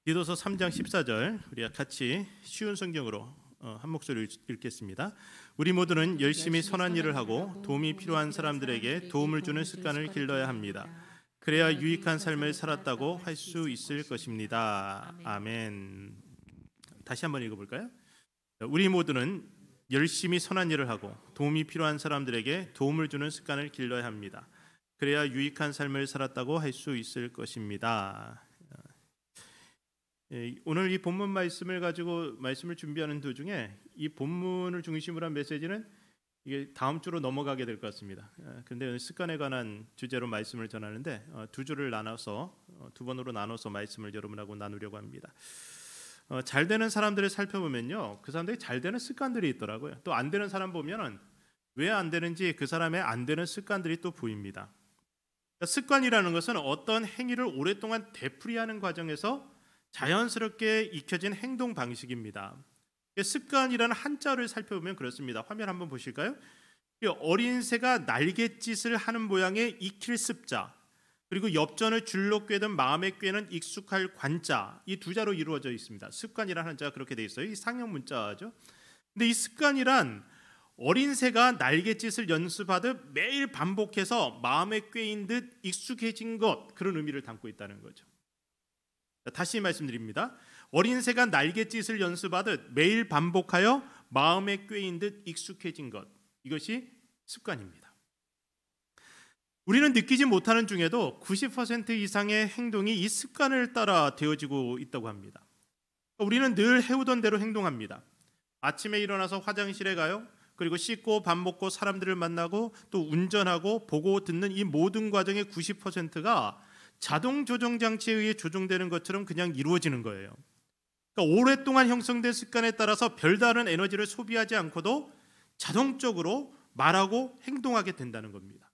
디도서 3장 14절 우리가 같이 쉬운 성경으로 한 목소리를 읽겠습니다. 우리 모두는 열심히 선한 일을 하고 도움이 필요한 사람들에게 도움을 주는 습관을 길러야 합니다. 그래야 유익한 삶을 살았다고 할 수 있을 것입니다. 아멘. 다시 한번 읽어볼까요? 우리 모두는 열심히 선한 일을 하고 도움이 필요한 사람들에게 도움을 주는 습관을 길러야 합니다. 그래야 유익한 삶을 살았다고 할 수 있을 것입니다. 오늘 이 본문 말씀을 가지고 말씀을 준비하는 도중에 이 본문을 중심으로 한 메시지는 이게 다음 주로 넘어가게 될 것 같습니다. 그런데 습관에 관한 주제로 말씀을 전하는데 두 주를 나눠서 두 번으로 나눠서 말씀을 여러분하고 나누려고 합니다. 잘 되는 사람들을 살펴보면요, 그 사람들이 잘 되는 습관들이 있더라고요. 또 안 되는 사람 보면은 왜 안 되는지 그 사람의 안 되는 습관들이 또 보입니다. 그러니까 습관이라는 것은 어떤 행위를 오랫동안 되풀이하는 과정에서 자연스럽게 익혀진 행동 방식입니다. 습관이라는 한자를 살펴보면 그렇습니다. 화면 한번 보실까요? 어린 새가 날갯짓을 하는 모양의 익힐 습자, 그리고 엽전을 줄로 꿰든 마음에 꿰는 익숙할 관자, 이 두 자로 이루어져 있습니다. 습관이라는 한자가 그렇게 돼 있어요. 이 상형 문자죠. 근데 이 습관이란 어린 새가 날갯짓을 연습하듯 매일 반복해서 마음에 꿰인 듯 익숙해진 것, 그런 의미를 담고 있다는 거죠. 다시 말씀드립니다. 어린 새가 날갯짓을 연습하듯 매일 반복하여 마음에 꿰인 듯 익숙해진 것, 이것이 습관입니다. 우리는 느끼지 못하는 중에도 90% 이상의 행동이 이 습관을 따라 되어지고 있다고 합니다. 우리는 늘 해오던 대로 행동합니다. 아침에 일어나서 화장실에 가요. 그리고 씻고 밥 먹고 사람들을 만나고 또 운전하고 보고 듣는 이 모든 과정의 90%가 자동 조정 장치에 의해 조정되는 것처럼 그냥 이루어지는 거예요. 그러니까 오랫동안 형성된 습관에 따라서 별다른 에너지를 소비하지 않고도 자동적으로 말하고 행동하게 된다는 겁니다.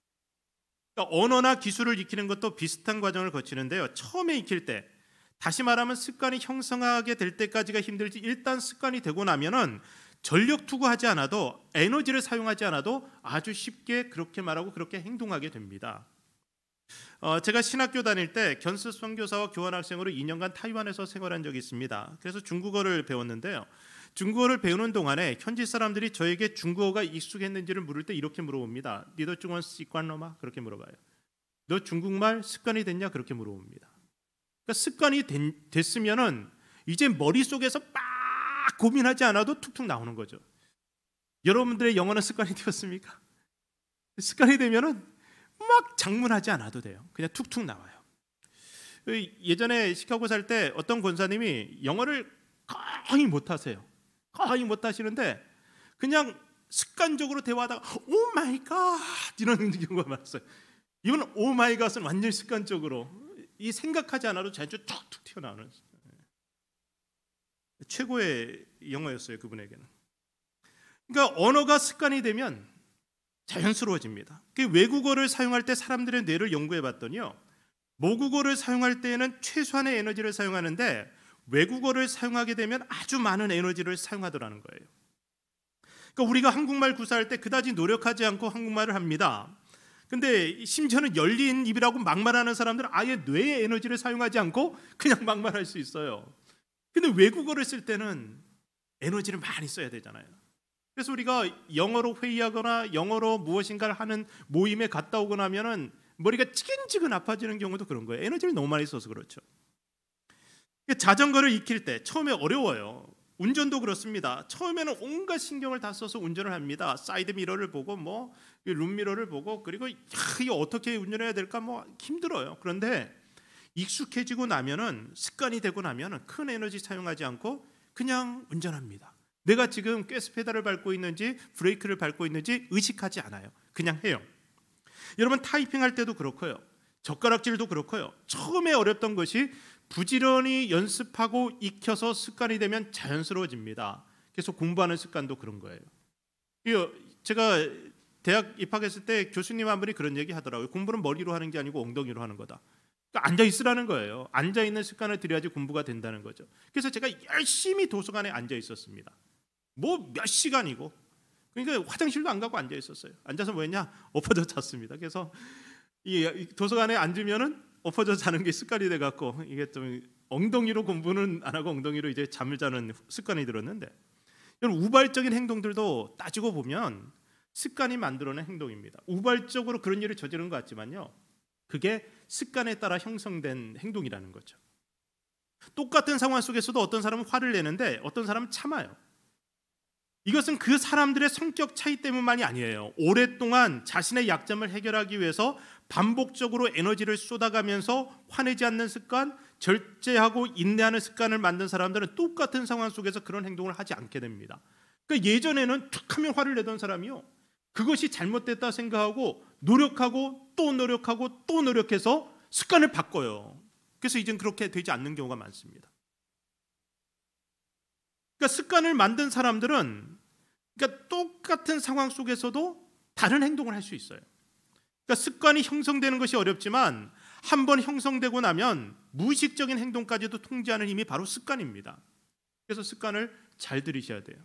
그러니까 언어나 기술을 익히는 것도 비슷한 과정을 거치는데요. 처음에 익힐 때, 다시 말하면 습관이 형성하게 될 때까지가 힘들지, 일단 습관이 되고 나면은 전력 투구하지 않아도, 에너지를 사용하지 않아도 아주 쉽게 그렇게 말하고 그렇게 행동하게 됩니다. 제가 신학교 다닐 때 견습 선교사와 교환학생으로 2년간 타이완에서 생활한 적이 있습니다. 그래서 중국어를 배웠는데요. 중국어를 배우는 동안에 현지 사람들이 저에게 중국어가 익숙했는지를 물을 때 이렇게 물어봅니다. 니도 중원 습관러마? 그렇게 물어봐요. 너 중국말 습관이 됐냐? 그렇게 물어봅니다. 그러니까 습관이 됐으면은 이제 머릿속에서 막 고민하지 않아도 툭툭 나오는 거죠. 여러분들의 영어는 습관이 되었습니까? 습관이 되면은 막 장문하지 않아도 돼요. 그냥 툭툭 나와요. 예전에 시카고 살 때 어떤 권사님이 영어를 거의 못하세요. 거의 못하시는데 그냥 습관적으로 대화하다가 오 마이 갓 이런 경우가 많았어요. 이건 오 마이 갓은 완전히 습관적으로 이 생각하지 않아도 자연적으로 툭툭 튀어나오는 최고의 영어였어요, 그분에게는. 그러니까 언어가 습관이 되면 자연스러워집니다. 외국어를 사용할 때 사람들의 뇌를 연구해 봤더니요, 모국어를 사용할 때에는 최소한의 에너지를 사용하는데 외국어를 사용하게 되면 아주 많은 에너지를 사용하더라는 거예요. 그러니까 우리가 한국말 구사할 때 그다지 노력하지 않고 한국말을 합니다. 근데 심지어는 열린 입이라고 막말하는 사람들은 아예 뇌의 에너지를 사용하지 않고 그냥 막말할 수 있어요. 근데 외국어를 쓸 때는 에너지를 많이 써야 되잖아요. 그래서 우리가 영어로 회의하거나 영어로 무엇인가를 하는 모임에 갔다 오고 나면은 머리가 지근지근 아파지는 경우도 그런 거예요. 에너지를 너무 많이 써서 그렇죠. 자전거를 익힐 때 처음에 어려워요. 운전도 그렇습니다. 처음에는 온갖 신경을 다 써서 운전을 합니다. 사이드 미러를 보고 뭐 룸미러를 보고, 그리고 이거 어떻게 운전해야 될까 뭐 힘들어요. 그런데 익숙해지고 나면은, 습관이 되고 나면은 큰 에너지 사용하지 않고 그냥 운전합니다. 내가 지금 가스 페달을 밟고 있는지 브레이크를 밟고 있는지 의식하지 않아요. 그냥 해요. 여러분 타이핑할 때도 그렇고요. 젓가락질도 그렇고요. 처음에 어렵던 것이 부지런히 연습하고 익혀서 습관이 되면 자연스러워집니다. 그래서 공부하는 습관도 그런 거예요. 제가 대학 입학했을 때 교수님 한 분이 그런 얘기 하더라고요. 공부는 머리로 하는 게 아니고 엉덩이로 하는 거다. 그러니까 앉아 있으라는 거예요. 앉아 있는 습관을 들여야지 공부가 된다는 거죠. 그래서 제가 열심히 도서관에 앉아 있었습니다. 뭐 몇 시간이고, 그러니까 화장실도 안 가고 앉아 있었어요. 앉아서 뭐 했냐? 엎어져 잤습니다. 그래서 이 도서관에 앉으면은 엎어져 자는 게 습관이 돼 갖고 이게 좀 엉덩이로 공부는 안 하고 엉덩이로 이제 잠을 자는 습관이 들었는데, 여러분 우발적인 행동들도 따지고 보면 습관이 만들어낸 행동입니다. 우발적으로 그런 일을 저지른 것 같지만요, 그게 습관에 따라 형성된 행동이라는 거죠. 똑같은 상황 속에서도 어떤 사람은 화를 내는데 어떤 사람은 참아요. 이것은 그 사람들의 성격 차이 때문만이 아니에요. 오랫동안 자신의 약점을 해결하기 위해서 반복적으로 에너지를 쏟아가면서 화내지 않는 습관, 절제하고 인내하는 습관을 만든 사람들은 똑같은 상황 속에서 그런 행동을 하지 않게 됩니다. 그러니까 예전에는 툭하면 화를 내던 사람이요, 그것이 잘못됐다 생각하고 노력하고 또 노력하고 또 노력해서 습관을 바꿔요. 그래서 이젠 그렇게 되지 않는 경우가 많습니다. 그러니까 습관을 만든 사람들은 그러니까 똑같은 상황 속에서도 다른 행동을 할 수 있어요. 그러니까 습관이 형성되는 것이 어렵지만 한번 형성되고 나면 무의식적인 행동까지도 통제하는 힘이 바로 습관입니다. 그래서 습관을 잘 들이셔야 돼요.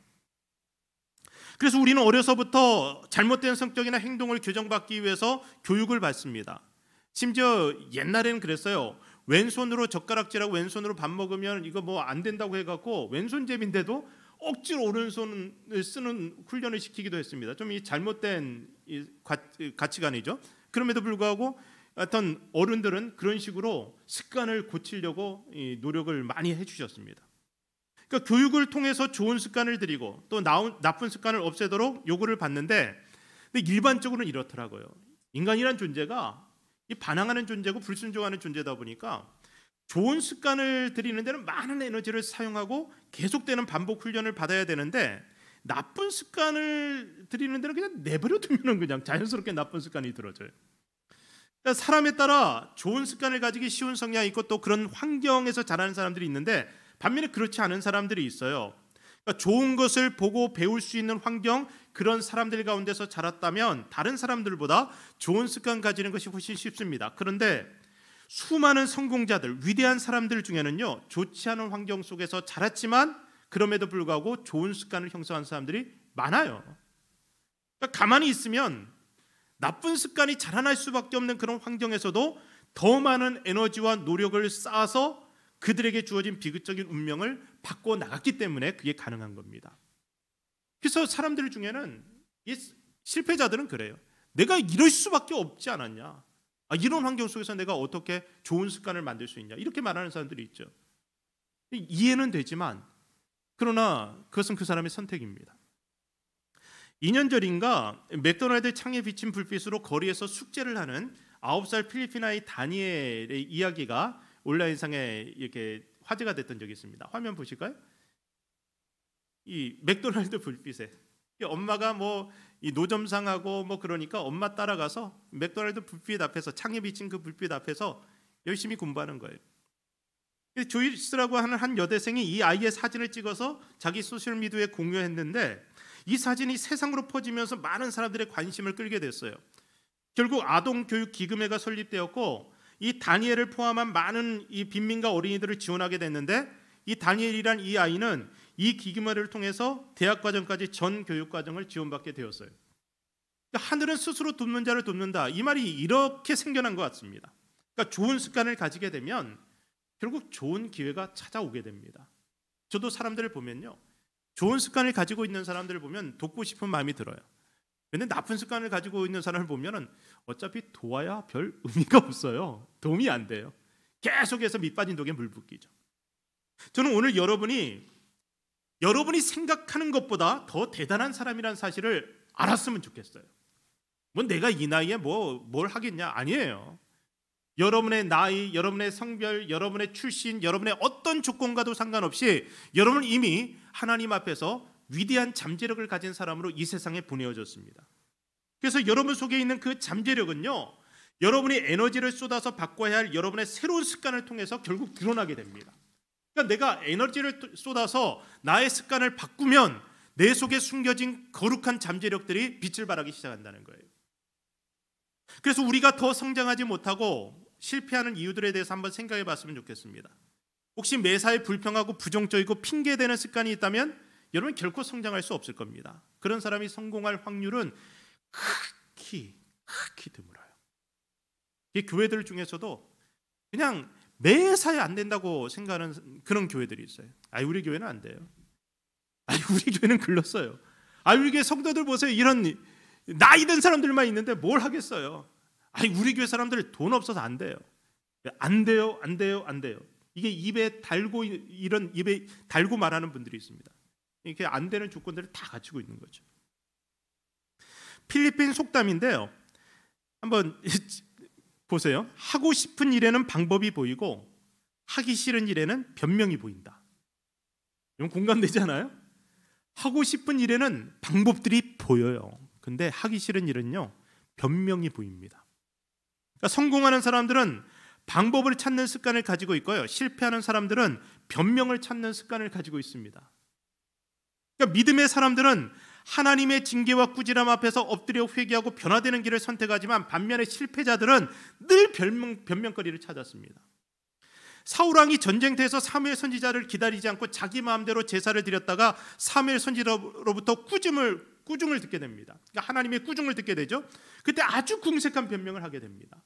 그래서 우리는 어려서부터 잘못된 성격이나 행동을 교정받기 위해서 교육을 받습니다. 심지어 옛날에는 그랬어요. 왼손으로 젓가락질하고 왼손으로 밥 먹으면 이거 뭐 안 된다고 해갖고 왼손잡이인데도 억지로 오른손을 쓰는 훈련을 시키기도 했습니다. 좀 이 잘못된 가치관이죠. 그럼에도 불구하고 어떤 어른들은 그런 식으로 습관을 고치려고 노력을 많이 해주셨습니다. 그러니까 교육을 통해서 좋은 습관을 들이고 또 나쁜 습관을 없애도록 요구를 받는데, 근데 일반적으로는 이렇더라고요. 인간이란 존재가 이 반항하는 존재고 불순종하는 존재다 보니까 좋은 습관을 들이는 데는 많은 에너지를 사용하고 계속되는 반복 훈련을 받아야 되는데, 나쁜 습관을 들이는 데는 그냥 내버려 두면 그냥 자연스럽게 나쁜 습관이 들어져요. 그러니까 사람에 따라 좋은 습관을 가지기 쉬운 성향이 있고 또 그런 환경에서 자라는 사람들이 있는데, 반면에 그렇지 않은 사람들이 있어요. 그러니까 좋은 것을 보고 배울 수 있는 환경, 그런 사람들 가운데서 자랐다면 다른 사람들보다 좋은 습관 가지는 것이 훨씬 쉽습니다. 그런데 수많은 성공자들, 위대한 사람들 중에는요, 좋지 않은 환경 속에서 자랐지만 그럼에도 불구하고 좋은 습관을 형성한 사람들이 많아요. 그러니까 가만히 있으면 나쁜 습관이 자라날 수밖에 없는 그런 환경에서도 더 많은 에너지와 노력을 쌓아서 그들에게 주어진 비극적인 운명을 바꿔 나갔기 때문에 그게 가능한 겁니다. 그래서 사람들 중에는 이 실패자들은 그래요. 내가 이럴 수밖에 없지 않았냐, 이런 환경 속에서 내가 어떻게 좋은 습관을 만들 수 있냐, 이렇게 말하는 사람들이 있죠. 이해는 되지만 그러나 그것은 그 사람의 선택입니다. 2년 전인가 맥도날드 창에 비친 불빛으로 거리에서 숙제를 하는 9살 필리핀 아이 다니엘의 이야기가 온라인상에 이렇게 화제가 됐던 적이 있습니다. 화면 보실까요? 이 맥도날드 불빛에 엄마가 뭐 이 노점상하고 뭐 그러니까 엄마 따라가서 맥도날드 불빛 앞에서, 창에 비친 그 불빛 앞에서 열심히 공부하는 거예요. 조이스라고 하는 한 여대생이 이 아이의 사진을 찍어서 자기 소셜미디어에 공유했는데, 이 사진이 세상으로 퍼지면서 많은 사람들의 관심을 끌게 됐어요. 결국 아동교육기금회가 설립되었고 이 다니엘을 포함한 많은 이 빈민가 어린이들을 지원하게 됐는데, 이 다니엘이란 이 아이는 이 기금회를 통해서 대학 과정까지 전 교육 과정을 지원받게 되었어요. 그러니까 하늘은 스스로 돕는 자를 돕는다, 이 말이 이렇게 생겨난 것 같습니다. 그러니까 좋은 습관을 가지게 되면 결국 좋은 기회가 찾아오게 됩니다. 저도 사람들을 보면요, 좋은 습관을 가지고 있는 사람들을 보면 돕고 싶은 마음이 들어요. 그런데 나쁜 습관을 가지고 있는 사람을 보면은 어차피 도와야 별 의미가 없어요. 도움이 안 돼요. 계속해서 밑빠진 독에 물 붓기죠. 저는 오늘 여러분이 생각하는 것보다 더 대단한 사람이라는 사실을 알았으면 좋겠어요. 뭐 내가 이 나이에 뭘 하겠냐? 아니에요. 여러분의 나이, 여러분의 성별, 여러분의 출신, 여러분의 어떤 조건과도 상관없이 여러분은 이미 하나님 앞에서 위대한 잠재력을 가진 사람으로 이 세상에 보내어졌습니다. 그래서 여러분 속에 있는 그 잠재력은요, 여러분이 에너지를 쏟아서 바꿔야 할 여러분의 새로운 습관을 통해서 결국 드러나게 됩니다. 그러니까 내가 에너지를 쏟아서 나의 습관을 바꾸면 내 속에 숨겨진 거룩한 잠재력들이 빛을 발하기 시작한다는 거예요. 그래서 우리가 더 성장하지 못하고 실패하는 이유들에 대해서 한번 생각해 봤으면 좋겠습니다. 혹시 매사에 불평하고 부정적이고 핑계대는 습관이 있다면 여러분 결코 성장할 수 없을 겁니다. 그런 사람이 성공할 확률은 극히 드물어요. 이 교회들 중에서도 그냥 매사에 안 된다고 생각하는 그런 교회들이 있어요. 우리 교회는 안 돼요. 우리 교회는 글렀어요. 우리 교회 성도들 보세요. 이런 나이 든 사람들만 있는데 뭘 하겠어요. 우리 교회 사람들 돈 없어서 안 돼요. 안 돼요, 안 돼요, 안 돼요. 이게 입에 달고 말하는 분들이 있습니다. 이렇게 안 되는 조건들을 다 갖추고 있는 거죠. 필리핀 속담인데요. 한번 보세요. 하고 싶은 일에는 방법이 보이고 하기 싫은 일에는 변명이 보인다. 이건 공감되지 않아요? 하고 싶은 일에는 방법들이 보여요. 근데 하기 싫은 일은요, 변명이 보입니다. 그러니까 성공하는 사람들은 방법을 찾는 습관을 가지고 있고요, 실패하는 사람들은 변명을 찾는 습관을 가지고 있습니다. 그러니까 믿음의 사람들은 하나님의 징계와 꾸지람 앞에서 엎드려 회개하고 변화되는 길을 선택하지만 반면에 실패자들은 늘 변명거리를 찾았습니다. 사울왕이 전쟁터에서 사무엘 선지자를 기다리지 않고 자기 마음대로 제사를 드렸다가 사무엘 선지자로부터 꾸중을 듣게 됩니다. 그러니까 하나님의 꾸중을 듣게 되죠. 그때 아주 궁색한 변명을 하게 됩니다.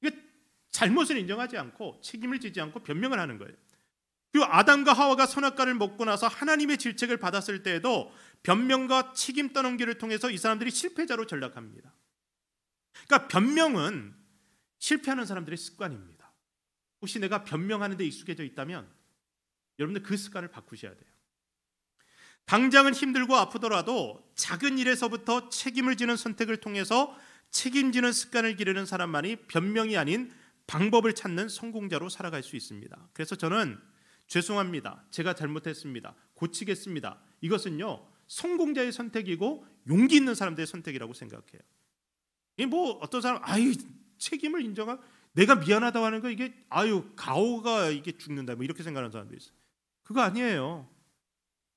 이게 잘못을 인정하지 않고 책임을 지지 않고 변명을 하는 거예요. 그리고 아담과 하와가 선악과를 먹고 나서 하나님의 질책을 받았을 때에도 변명과 책임 떠넘기를 통해서 이 사람들이 실패자로 전락합니다. 그러니까 변명은 실패하는 사람들의 습관입니다. 혹시 내가 변명하는 데 익숙해져 있다면 여러분들 그 습관을 바꾸셔야 돼요. 당장은 힘들고 아프더라도 작은 일에서부터 책임을 지는 선택을 통해서 책임지는 습관을 기르는 사람만이 변명이 아닌 방법을 찾는 성공자로 살아갈 수 있습니다. 그래서 저는 죄송합니다, 제가 잘못했습니다, 고치겠습니다, 이것은요 성공자의 선택이고 용기 있는 사람들의 선택이라고 생각해요. 이게 어떤 사람 책임을 인정하고 내가 미안하다고 하는 거 이게 가오가 이게 죽는다 이렇게 생각하는 사람도 있어요. 그거 아니에요.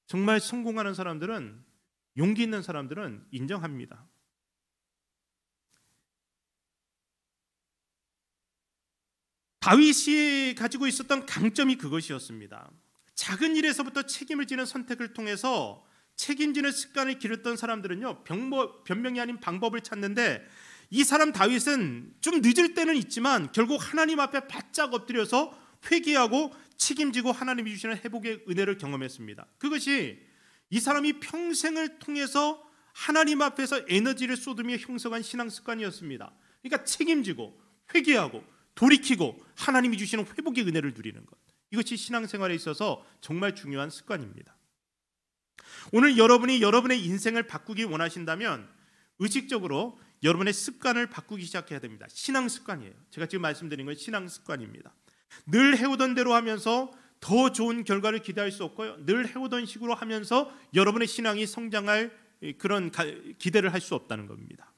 정말 성공하는 사람들은, 용기 있는 사람들은 인정합니다. 다윗이 가지고 있었던 강점이 그것이었습니다. 작은 일에서부터 책임을 지는 선택을 통해서 책임지는 습관을 기르던 사람들은요, 변명이 아닌 방법을 찾는데, 이 사람 다윗은 좀 늦을 때는 있지만 결국 하나님 앞에 바짝 엎드려서 회개하고 책임지고 하나님이 주시는 회복의 은혜를 경험했습니다. 그것이 이 사람이 평생을 통해서 하나님 앞에서 에너지를 쏟으며 형성한 신앙 습관이었습니다. 그러니까 책임지고 회개하고 돌이키고 하나님이 주시는 회복의 은혜를 누리는 것, 이것이 신앙생활에 있어서 정말 중요한 습관입니다. 오늘 여러분이 여러분의 인생을 바꾸기 원하신다면 의식적으로 여러분의 습관을 바꾸기 시작해야 됩니다. 신앙 습관이에요. 제가 지금 말씀드린 건 신앙 습관입니다. 늘 해오던 대로 하면서 더 좋은 결과를 기대할 수 없고요, 늘 해오던 식으로 하면서 여러분의 신앙이 성장할 그런 기대를 할 수 없다는 겁니다.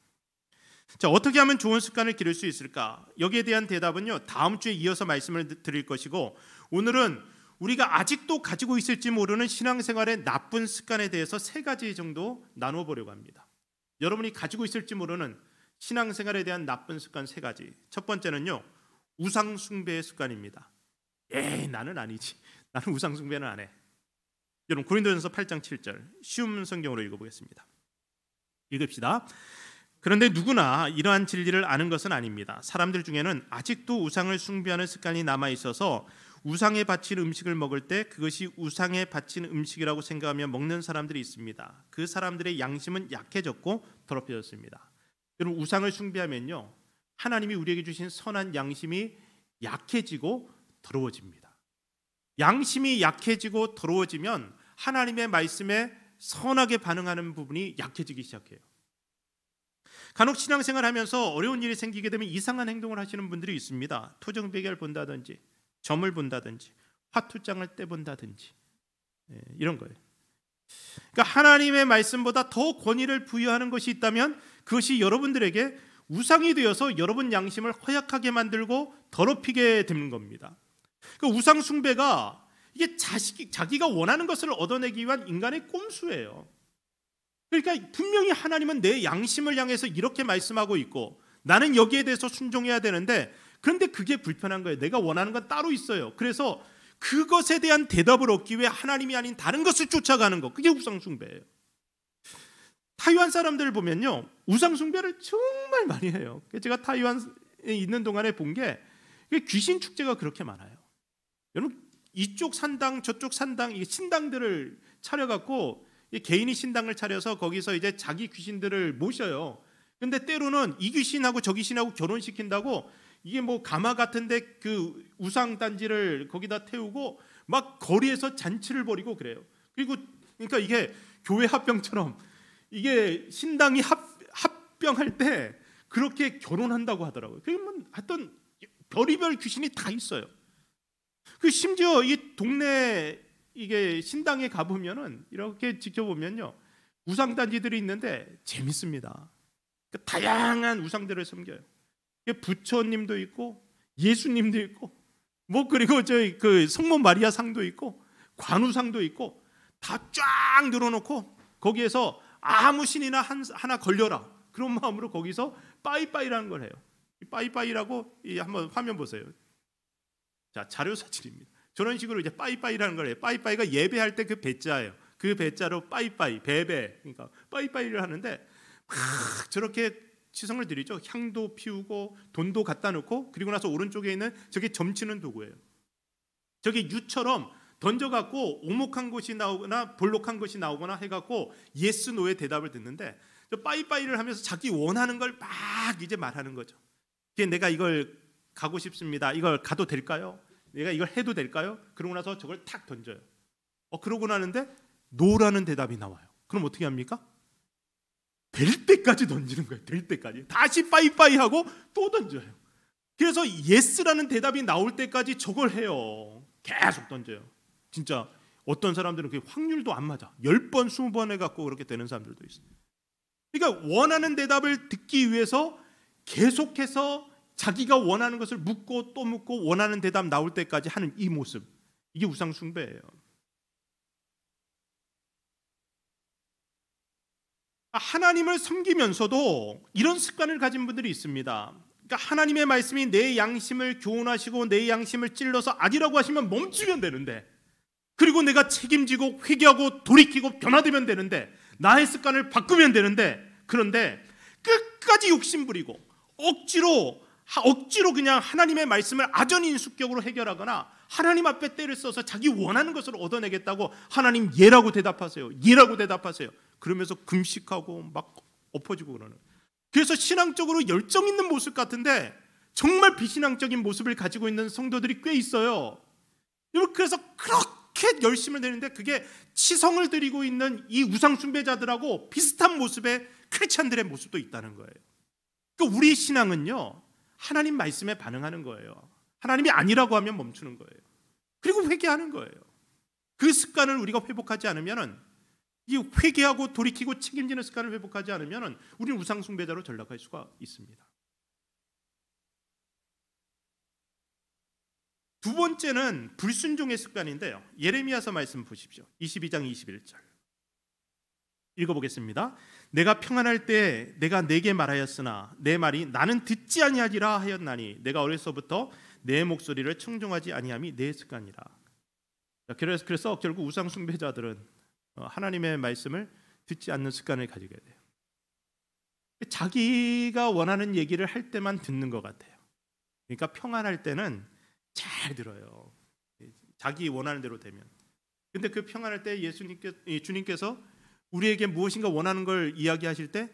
자, 어떻게 하면 좋은 습관을 기를 수 있을까? 여기에 대한 대답은요, 다음 주에 이어서 말씀을 드릴 것이고, 오늘은 우리가 아직도 가지고 있을지 모르는 신앙생활의 나쁜 습관에 대해서 3가지 정도 나눠 보려고 합니다. 여러분이 가지고 있을지 모르는 신앙생활에 대한 나쁜 습관 3가지. 첫 번째는요, 우상 숭배의 습관입니다. 나는 아니지, 나는 우상 숭배는 안 해. 여러분, 고린도전서 8장 7절 쉬운 성경으로 읽어보겠습니다. 읽읍시다. 그런데 누구나 이러한 진리를 아는 것은 아닙니다. 사람들 중에는 아직도 우상을 숭배하는 습관이 남아있어서 우상에 바친 음식을 먹을 때 그것이 우상에 바친 음식이라고 생각하며 먹는 사람들이 있습니다. 그 사람들의 양심은 약해졌고 더럽혀졌습니다. 여러분, 우상을 숭배하면요, 하나님이 우리에게 주신 선한 양심이 약해지고 더러워집니다. 양심이 약해지고 더러워지면 하나님의 말씀에 선하게 반응하는 부분이 약해지기 시작해요. 간혹 신앙생활 하면서 어려운 일이 생기게 되면 이상한 행동을 하시는 분들이 있습니다. 토정배결 본다든지 점을 본다든지 화투장을 떼본다든지 이런 거예요. 그러니까 하나님의 말씀보다 더 권위를 부여하는 것이 있다면 그것이 여러분들에게 우상이 되어서 여러분 양심을 허약하게 만들고 더럽히게 되는 겁니다. 그러니까 우상 숭배가 이게 자기가 원하는 것을 얻어내기 위한 인간의 꼼수예요. 그러니까 분명히 하나님은 내 양심을 향해서 이렇게 말씀하고 있고 나는 여기에 대해서 순종해야 되는데, 그런데 그게 불편한 거예요. 내가 원하는 건 따로 있어요. 그래서 그것에 대한 대답을 얻기 위해 하나님이 아닌 다른 것을 쫓아가는 것, 그게 우상 숭배예요. 타이완 사람들을 보면요, 우상 숭배를 정말 많이 해요. 제가 타이완에 있는 동안에 본 게 귀신 축제가 그렇게 많아요. 여러분, 이쪽 산당 저쪽 산당, 이 신당들을 차려갖고 개인이 신당을 차려서 거기서 이제 자기 귀신들을 모셔요. 근데 때로는 이 귀신하고 저 귀신하고 결혼시킨다고 이게 뭐 가마 같은데 그 우상 단지를 거기다 태우고 막 거리에서 잔치를 벌이고 그래요. 그리고 그러니까 이게 교회 합병처럼 이게 신당이 합병할 때 그렇게 결혼한다고 하더라고요. 그러면 하여튼 별의별 귀신이 다 있어요. 그 심지어 이 동네 이게 신당에 가보면은 이렇게 지켜보면요, 우상 단지들이 있는데 재밌습니다. 그러니까 다양한 우상들을 섬겨요. 부처님도 있고 예수님도 있고 뭐 그리고 저희 그 성모 마리아 상도 있고 관우상도 있고 다 쫙 늘어놓고 거기에서 아무 신이나 하나 걸려라 그런 마음으로 거기서 빠이빠이라는 걸 해요. 빠이빠이라고 한번 화면 보세요. 자, 자료 사진입니다. 저런 식으로 이제 빠이빠이라는 걸 해요. 빠이빠이가 예배할 때 그 배자예요. 그 배자로 빠이빠이, 배배, 그러니까 빠이빠이를 하는데 막 저렇게 치성을 드리죠. 향도 피우고 돈도 갖다 놓고, 그리고 나서 오른쪽에 있는 저게 점치는 도구예요. 저게 유처럼 던져갖고 오목한 것이 나오거나 볼록한 것이 나오거나 해갖고 예스 노의 대답을 듣는데, 저 빠이빠이를 하면서 자기 원하는 걸 막 이제 말하는 거죠. 내가 이걸 가고 싶습니다. 이걸 가도 될까요? 내가 이걸 해도 될까요? 그러고 나서 저걸 탁 던져요. 그러고 나는데 노라는 대답이 나와요. 그럼 어떻게 합니까? 될 때까지 던지는 거예요. 될 때까지. 다시 빠이빠이 하고 또 던져요. 그래서 예스라는 대답이 나올 때까지 저걸 해요. 계속 던져요. 진짜 어떤 사람들은 그 확률도 안 맞아. 10번, 20번 해갖고 그렇게 되는 사람들도 있어요. 그러니까 원하는 대답을 듣기 위해서 계속해서 자기가 원하는 것을 묻고 또 묻고 원하는 대답 나올 때까지 하는 이 모습, 이게 우상 숭배예요. 하나님을 섬기면서도 이런 습관을 가진 분들이 있습니다. 그러니까 하나님의 말씀이 내 양심을 교훈하시고 내 양심을 찔러서 아니라고 하시면 멈추면 되는데, 그리고 내가 책임지고 회개하고 돌이키고 변화되면 되는데, 나의 습관을 바꾸면 되는데, 그런데 끝까지 욕심부리고 억지로 그냥 하나님의 말씀을 아전인수격으로 해결하거나 하나님 앞에 때를 써서 자기 원하는 것을 얻어내겠다고 하나님 예라고 대답하세요. 예라고 대답하세요. 그러면서 금식하고 막 엎어지고 그러는. 그래서 신앙적으로 열정 있는 모습 같은데 정말 비신앙적인 모습을 가지고 있는 성도들이 꽤 있어요. 그래서 그렇게 열심을 내는데 그게 치성을 드리고 있는 이 우상 숭배자들하고 비슷한 모습의 크리스찬들의 모습도 있다는 거예요. 그러니까 우리 신앙은요, 하나님 말씀에 반응하는 거예요. 하나님이 아니라고 하면 멈추는 거예요. 그리고 회개하는 거예요. 그 습관을 우리가 회복하지 않으면은, 이 회개하고 돌이키고 책임지는 습관을 회복하지 않으면은 우리는 우상 숭배자로 전락할 수가 있습니다. 두 번째는 불순종의 습관인데요. 예레미야서 말씀 보십시오. 22장 21절 읽어보겠습니다. 내가 평안할 때 내가 내게 말하였으나 내 말이 나는 듣지 아니하리라 하였나니 내가 어려서부터 내 목소리를 청종하지 아니함이 내 습관이라. 그래서 결국 우상 숭배자들은 하나님의 말씀을 듣지 않는 습관을 가지게 돼요. 자기가 원하는 얘기를 할 때만 듣는 것 같아요. 그러니까 평안할 때는 잘 들어요. 자기 원하는 대로 되면. 근데 그 평안할 때 주님께서 우리에게 무엇인가 원하는 걸 이야기하실 때,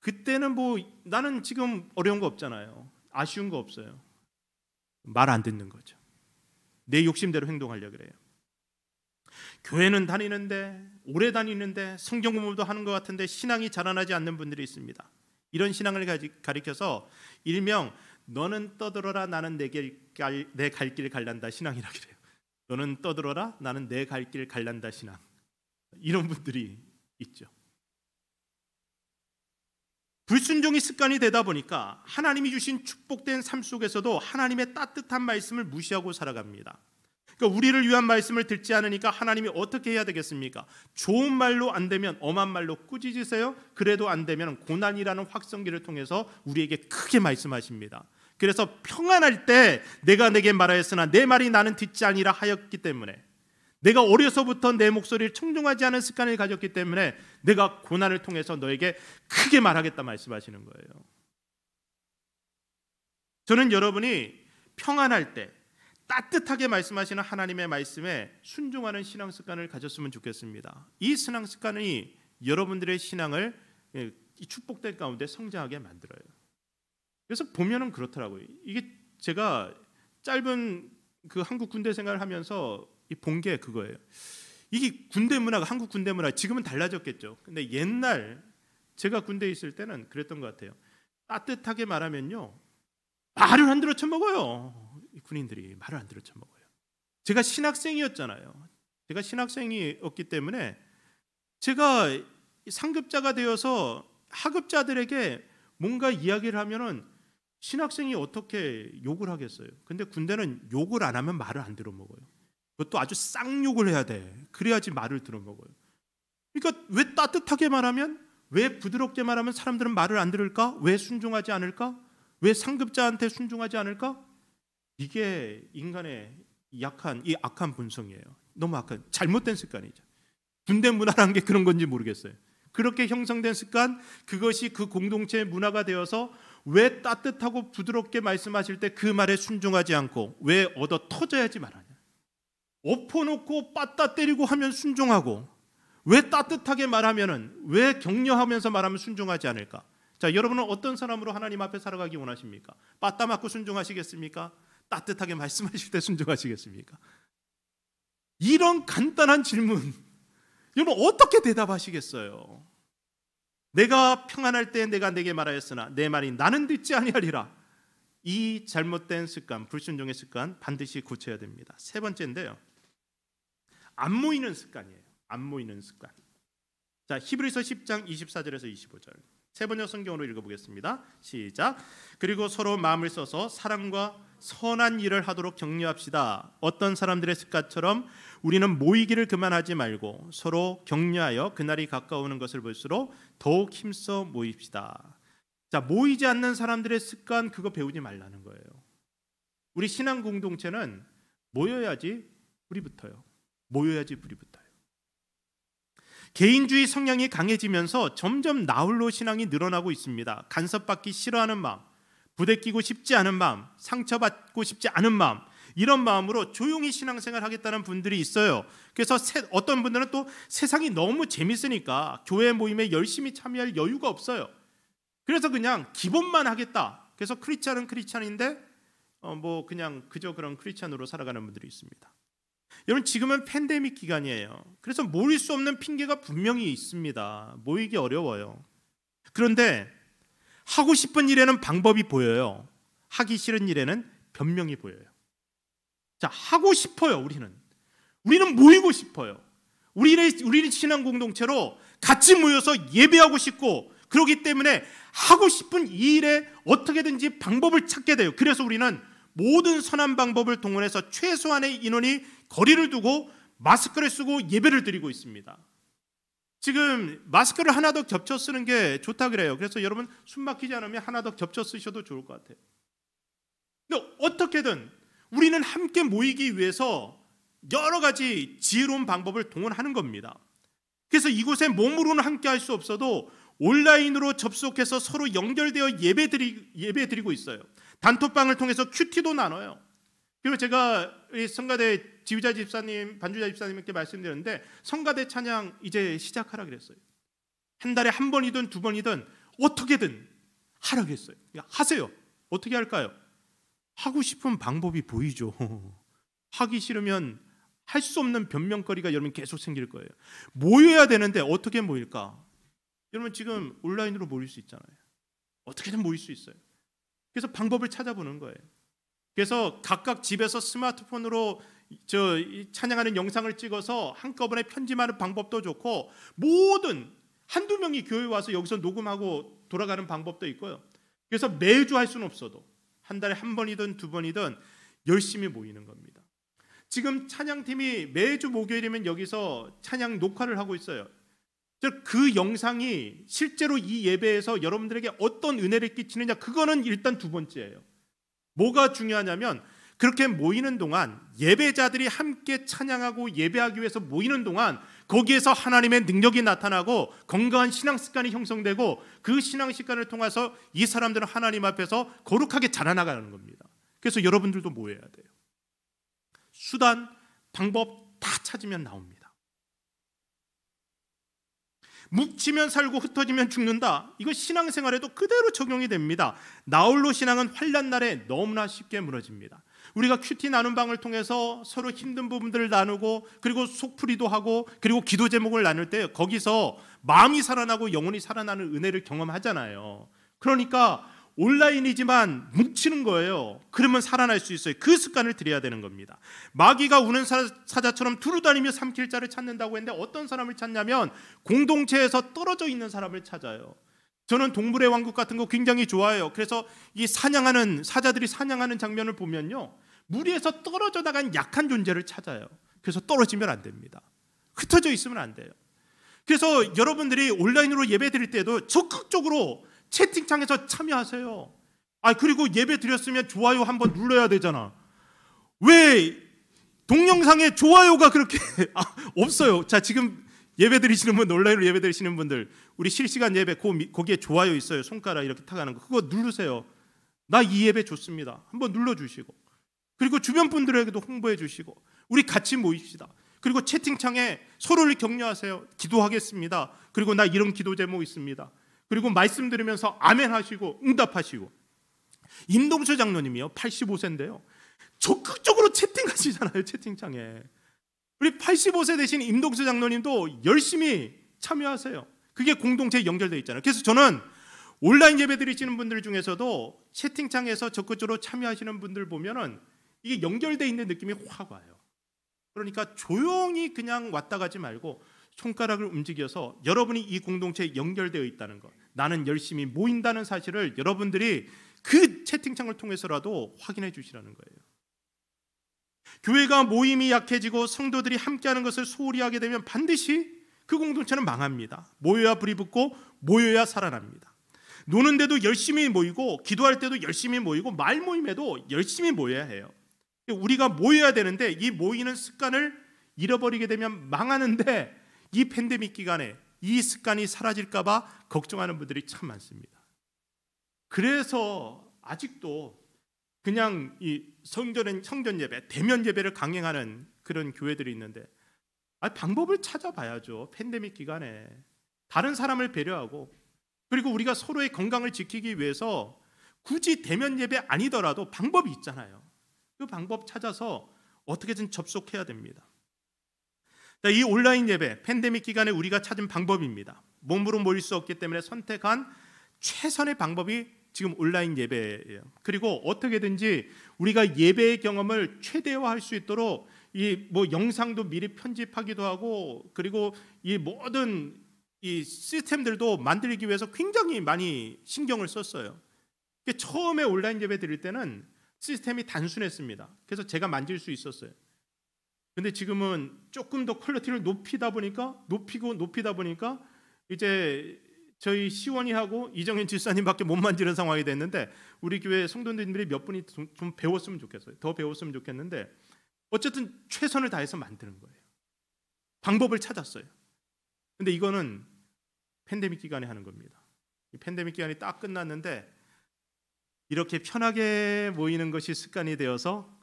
그때는 뭐 나는 지금 어려운 거 없잖아요. 아쉬운 거 없어요. 말 안 듣는 거죠. 내 욕심대로 행동하려고 그래요. 교회는 다니는데, 오래 다니는데, 성경 공부도 하는 것 같은데 신앙이 자라나지 않는 분들이 있습니다. 이런 신앙을 가리켜서 일명 너는 떠들어라 나는 내 갈 길 갈란다 신앙이라 그래요. 너는 떠들어라 나는 내 갈 길 갈란다 신앙. 이런 분들이 있죠. 불순종이 습관이 되다 보니까 하나님이 주신 축복된 삶 속에서도 하나님의 따뜻한 말씀을 무시하고 살아갑니다. 그러니까 우리를 위한 말씀을 듣지 않으니까 하나님이 어떻게 해야 되겠습니까? 좋은 말로 안 되면 엄한 말로 꾸짖으세요. 그래도 안 되면 고난이라는 확성기를 통해서 우리에게 크게 말씀하십니다. 그래서 평안할 때 내가 내게 말하였으나 내 말이 나는 듣지 아니라 하였기 때문에, 내가 어려서부터 내 목소리를 청종하지 않은 습관을 가졌기 때문에 내가 고난을 통해서 너에게 크게 말하겠다 말씀하시는 거예요. 저는 여러분이 평안할 때 따뜻하게 말씀하시는 하나님의 말씀에 순종하는 신앙 습관을 가졌으면 좋겠습니다. 이 신앙 습관이 여러분들의 신앙을 이 축복된 가운데 성장하게 만들어요. 그래서 보면은 그렇더라고요. 이게 제가 짧은 그 한국 군대 생활을 하면서 본 게 그거예요. 이게 군대 문화가, 한국 군대 문화 지금은 달라졌겠죠. 근데 옛날 제가 군대에 있을 때는 그랬던 것 같아요. 따뜻하게 말하면요, 말을 안 들어 쳐먹어요. 이 군인들이 말을 안 들어 쳐먹어요. 제가 신학생이었잖아요. 제가 신학생이었기 때문에 제가 상급자가 되어서 하급자들에게 뭔가 이야기를 하면은 신학생이 어떻게 욕을 하겠어요. 근데 군대는 욕을 안 하면 말을 안 들어먹어요. 그것도 아주 쌍욕을 해야 돼. 그래야지 말을 들어먹어요. 그러니까 왜 따뜻하게 말하면, 왜 부드럽게 말하면 사람들은 말을 안 들을까? 왜 순종하지 않을까? 왜 상급자한테 순종하지 않을까? 이게 인간의 약한, 이 악한 본성이에요. 너무 악한, 잘못된 습관이죠. 군대 문화라는 게 그런 건지 모르겠어요. 그렇게 형성된 습관, 그것이 그 공동체의 문화가 되어서 왜 따뜻하고 부드럽게 말씀하실 때 그 말에 순종하지 않고 왜 얻어 터져야지 말하냐, 엎어놓고 빠따 때리고 하면 순종하고, 왜 따뜻하게 말하면은, 왜 격려하면서 말하면 순종하지 않을까? 자, 여러분은 어떤 사람으로 하나님 앞에 살아가기 원하십니까? 빠따 맞고 순종하시겠습니까? 따뜻하게 말씀하실 때 순종하시겠습니까? 이런 간단한 질문, 여러분 어떻게 대답하시겠어요? 내가 평안할 때 내가 내게 말하였으나 내 말이 나는 듣지 아니하리라. 이 잘못된 습관, 불순종의 습관 반드시 고쳐야 됩니다. 세 번째인데요, 안 모이는 습관이에요. 안 모이는 습관. 자, 히브리서 10장 24절에서 25절 세 번역 성경으로 읽어보겠습니다. 시작. 그리고 서로 마음을 써서 사랑과 선한 일을 하도록 격려합시다. 어떤 사람들의 습관처럼 우리는 모이기를 그만하지 말고 서로 격려하여 그날이 가까우는 것을 볼수록 더욱 힘써 모입시다. 자, 모이지 않는 사람들의 습관, 그거 배우지 말라는 거예요. 우리 신앙 공동체는 모여야지 불이 붙어요. 모여야지 불이 붙어요. 개인주의 성향이 강해지면서 점점 나홀로 신앙이 늘어나고 있습니다. 간섭받기 싫어하는 마음, 부대끼고 싶지 않은 마음, 상처받고 싶지 않은 마음, 이런 마음으로 조용히 신앙생활 하겠다는 분들이 있어요. 그래서 어떤 분들은 또 세상이 너무 재밌으니까 교회 모임에 열심히 참여할 여유가 없어요. 그래서 그냥 기본만 하겠다. 그래서 크리스찬은 크리스찬인데 뭐 그냥 그저 그런 크리스찬으로 살아가는 분들이 있습니다. 여러분, 지금은 팬데믹 기간이에요. 그래서 모일 수 없는 핑계가 분명히 있습니다. 모이기 어려워요. 그런데 하고 싶은 일에는 방법이 보여요. 하기 싫은 일에는 변명이 보여요. 자, 하고 싶어요. 우리는 모이고 싶어요. 우리는 신앙 공동체로 같이 모여서 예배하고 싶고, 그렇기 때문에 하고 싶은 이 일에 어떻게든지 방법을 찾게 돼요. 그래서 우리는 모든 선한 방법을 동원해서 최소한의 인원이 거리를 두고 마스크를 쓰고 예배를 드리고 있습니다. 지금 마스크를 하나 더 겹쳐 쓰는 게 좋다 그래요. 그래서 여러분 숨 막히지 않으면 하나 더 겹쳐 쓰셔도 좋을 것 같아요. 근데 어떻게든 우리는 함께 모이기 위해서 여러 가지 지혜로운 방법을 동원하는 겁니다. 그래서 이곳에 몸으로는 함께 할 수 없어도 온라인으로 접속해서 서로 연결되어 예배드리고 있어요. 단톡방을 통해서 큐티도 나눠요. 그리고 제가 성가대 지휘자 집사님, 반주자 집사님께 말씀드렸는데 성가대 찬양 이제 시작하라 그랬어요. 한 달에 한 번이든 두 번이든 어떻게든 하라 그랬어요. 하세요. 어떻게 할까요? 하고 싶은 방법이 보이죠. 하기 싫으면 할 수 없는 변명거리가 여러분 계속 생길 거예요. 모여야 되는데 어떻게 모일까? 여러분 지금 온라인으로 모일 수 있잖아요. 어떻게든 모일 수 있어요. 그래서 방법을 찾아보는 거예요. 그래서 각각 집에서 스마트폰으로 찬양하는 영상을 찍어서 한꺼번에 편집하는 방법도 좋고, 모든 한두 명이 교회 와서 여기서 녹음하고 돌아가는 방법도 있고요. 그래서 매주 할 수는 없어도 한 달에 한 번이든 두 번이든 열심히 모이는 겁니다. 지금 찬양팀이 매주 목요일이면 여기서 찬양 녹화를 하고 있어요. 그 영상이 실제로 이 예배에서 여러분들에게 어떤 은혜를 끼치느냐, 그거는 일단 두 번째예요. 뭐가 중요하냐면 그렇게 모이는 동안, 예배자들이 함께 찬양하고 예배하기 위해서 모이는 동안 거기에서 하나님의 능력이 나타나고 건강한 신앙 습관이 형성되고, 그 신앙 습관을 통해서 이 사람들은 하나님 앞에서 거룩하게 자라나가는 겁니다. 그래서 여러분들도 모여야 돼요. 수단, 방법 다 찾으면 나옵니다. 묵치면 살고 흩어지면 죽는다. 이거 신앙생활에도 그대로 적용이 됩니다. 나홀로 신앙은 환난 날에 너무나 쉽게 무너집니다. 우리가 큐티 나눔 방을 통해서 서로 힘든 부분들을 나누고 그리고 속풀이도 하고 그리고 기도 제목을 나눌 때 거기서 마음이 살아나고 영혼이 살아나는 은혜를 경험하잖아요. 그러니까 온라인이지만 뭉치는 거예요. 그러면 살아날 수 있어요. 그 습관을 들여야 되는 겁니다. 마귀가 우는 사자처럼 두루다니며 삼킬 자를 찾는다고 했는데 어떤 사람을 찾냐면 공동체에서 떨어져 있는 사람을 찾아요. 저는 동물의 왕국 같은 거 굉장히 좋아해요. 그래서 이 사자들이 사냥하는 장면을 보면요, 무리에서 떨어져 나간 약한 존재를 찾아요. 그래서 떨어지면 안 됩니다. 흩어져 있으면 안 돼요. 그래서 여러분들이 온라인으로 예배 드릴 때도 적극적으로 채팅창에서 참여하세요. 그리고 예배 드렸으면 좋아요 한번 눌러야 되잖아. 왜 동영상에 좋아요가 그렇게 없어요? 자, 지금 예배 드리시는 분, 온라인으로 예배 드리시는 분들, 우리 실시간 예배 거기에 좋아요 있어요. 손가락 이렇게 타가는 거, 그거 누르세요. 나 이 예배 좋습니다. 한번 눌러주시고, 그리고 주변 분들에게도 홍보해 주시고, 우리 같이 모입시다. 그리고 채팅창에 서로를 격려하세요. 기도하겠습니다. 그리고 나 이런 기도 제목 있습니다. 그리고 말씀 들으면서 아멘 하시고 응답하시고. 임동수 장로님이요, 85세인데요 적극적으로 채팅하시잖아요. 채팅창에 우리 85세 되신 임동수 장로님도 열심히 참여하세요. 그게 공동체에 연결되어 있잖아요. 그래서 저는 온라인 예배 드리시는 분들 중에서도 채팅창에서 적극적으로 참여하시는 분들 보면은 이게 연결되어 있는 느낌이 확 와요. 그러니까 조용히 그냥 왔다 가지 말고 손가락을 움직여서 여러분이 이 공동체에 연결되어 있다는 것, 나는 열심히 모인다는 사실을 여러분들이 그 채팅창을 통해서라도 확인해 주시라는 거예요. 교회가 모임이 약해지고 성도들이 함께하는 것을 소홀히 하게 되면 반드시 그 공동체는 망합니다. 모여야 불이 붙고 모여야 살아납니다. 노는 데도 열심히 모이고 기도할 때도 열심히 모이고 말 모임에도 열심히 모여야 해요. 우리가 모여야 되는데 이 모이는 습관을 잃어버리게 되면 망하는데, 이 팬데믹 기간에 이 습관이 사라질까 봐 걱정하는 분들이 참 많습니다. 그래서 아직도 그냥 이 성전 예배, 대면 예배를 강행하는 그런 교회들이 있는데, 방법을 찾아봐야죠. 팬데믹 기간에 다른 사람을 배려하고, 그리고 우리가 서로의 건강을 지키기 위해서 굳이 대면 예배 아니더라도 방법이 있잖아요. 그 방법 찾아서 어떻게든 접속해야 됩니다. 이 온라인 예배, 팬데믹 기간에 우리가 찾은 방법입니다. 몸으로 모일 수 없기 때문에 선택한 최선의 방법이 지금 온라인 예배예요. 그리고 어떻게든지 우리가 예배의 경험을 최대화할 수 있도록 이 영상도 미리 편집하기도 하고, 그리고 이 모든 이 시스템들도 만들기 위해서 굉장히 많이 신경을 썼어요. 처음에 온라인 예배 드릴 때는 시스템이 단순했습니다. 그래서 제가 만질 수 있었어요. 근데 지금은 조금 더 퀄리티를 높이다 보니까 이제 저희 시원이하고 이정현 집사님밖에 못 만지는 상황이 됐는데, 우리 교회 성도님들이 몇 분이 좀 배웠으면 좋겠어요. 더 배웠으면 좋겠는데, 어쨌든 최선을 다해서 만드는 거예요. 방법을 찾았어요. 근데 이거는 팬데믹 기간에 하는 겁니다. 이 팬데믹 기간이 딱 끝났는데 이렇게 편하게 모이는 것이 습관이 되어서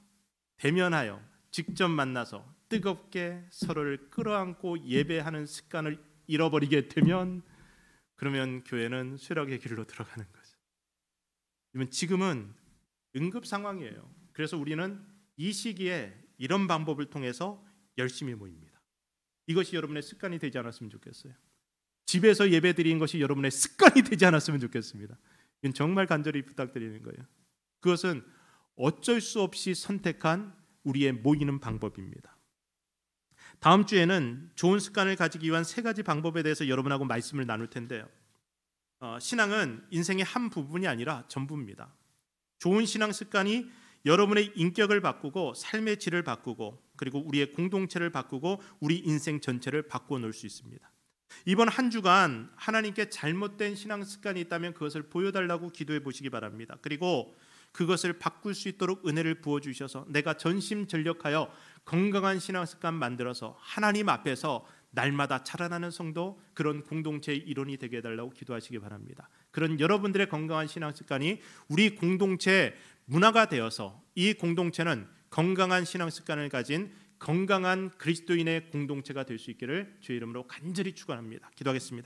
대면하여 직접 만나서 뜨겁게 서로를 끌어안고 예배하는 습관을 잃어버리게 되면, 그러면 교회는 쇠락의 길로 들어가는 거죠. 지금은 응급 상황이에요. 그래서 우리는 이 시기에 이런 방법을 통해서 열심히 모입니다. 이것이 여러분의 습관이 되지 않았으면 좋겠어요. 집에서 예배 드리는 것이 여러분의 습관이 되지 않았으면 좋겠습니다. 이건 정말 간절히 부탁드리는 거예요. 그것은 어쩔 수 없이 선택한 우리의 모이는 방법입니다. 다음 주에는 좋은 습관을 가지기 위한 3가지 방법에 대해서 여러분하고 말씀을 나눌 텐데요. 신앙은 인생의 한 부분이 아니라 전부입니다. 좋은 신앙 습관이 여러분의 인격을 바꾸고 삶의 질을 바꾸고, 그리고 우리의 공동체를 바꾸고 우리 인생 전체를 바꾸어 놓을 수 있습니다. 이번 한 주간 하나님께 잘못된 신앙 습관이 있다면 그것을 보여달라고 기도해 보시기 바랍니다. 그리고 그것을 바꿀 수 있도록 은혜를 부어주셔서 내가 전심전력하여 건강한 신앙 습관 만들어서 하나님 앞에서 날마다 자라나는 성도, 그런 공동체의 일원이 되게 해달라고 기도하시기 바랍니다. 그런 여러분들의 건강한 신앙 습관이 우리 공동체에 문화가 되어서 이 공동체는 건강한 신앙 습관을 가진 건강한 그리스도인의 공동체가 될 수 있기를 주의 이름으로 간절히 축원합니다. 기도하겠습니다.